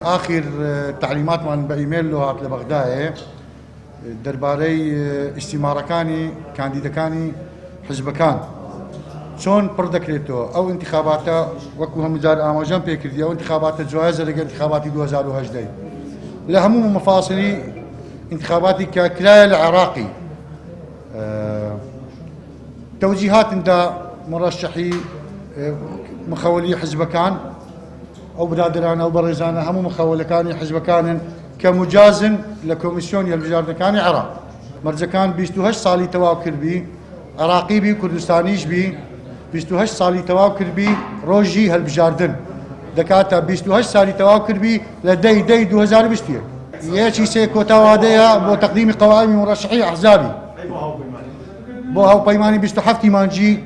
آخر تعلیماتمان بە ئیمێل لۆ هات لە بەغدایە دەربارەی ئیستیمارەکانی کاندیدەکانی حزبەکان چۆن پڕ دەکرێتەوە. ئەو انتخاباتە وەکو هەمووجار ئاماژەم پێکردی ئەو انتخاباتە جوایزە لەگەڵ انتخاباتی 2018 لە هەموو مەفاسلی انتخاباتی کە کرایە لە عێراقی تەوجیهاتندا مڕەشەحی مخەوەلی حزبەکان ئەو برادرانە و بەڕێزانە هەموو مخەوەلەکانی حزبەکانن کە مجازن لە کۆمیسیۆنی هەڵبژاردنەکانی عێراق. مەرجەکان 28 ساڵی تەواو کردبی، عێراقی بی کوردستانیش بی 28 ساڵی تەواو کردبی ڕۆژی هەڵبژاردن دەکاتە 28 ساڵی تەواو کردبی لە دەی 2020 یەکی سێ کۆتاوادەیە بۆ تەقدیمی قەوائمی مڕەشەحی ئەحزابی بۆ هاوپەیمانی 27 مانجی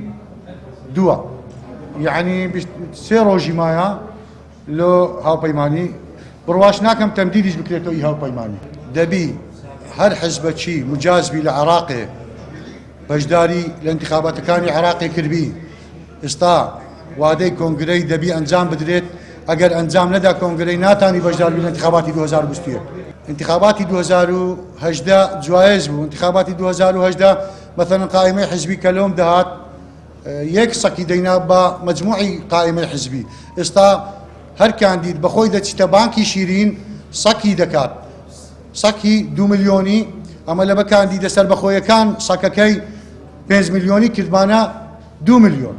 دووە، یعنی سێ ڕۆژی مایە لۆ هاوپەیمانی بڕواش ناکەم تەمدیدیش بکرێتەوە ئی هاوپەیمانی. دەبی هەر حزبەچی مجازبی لە عێراقێ بەشداری لە انتخاباتەکانی عێراقی کردبی ئێستا وادەی کۆنگرەی دەبی ئەنجام بدرێت. ئەگەر ئەنجام نەدا کۆنگرەی ناتانی بەشداری لە انتخاباتی 2020. انتخاباتی 2018 جوایز بوو. انتخاباتی 2018 مثلا قائمەی حزبی کەلۆم دەهات یەک سەکی دەینا بە مەجموعی قائمەی حزبی. ئێستا هەر کاندید بەخۆی دەچیتە بانکی شیرین سەکی دەکات، سەکی 2 ملیۆنی، ئەمە لە بە کاندیدە سەربەخۆیەکان سەکەکەی 5 ملیۆنی کردمانە 2 ملیۆن.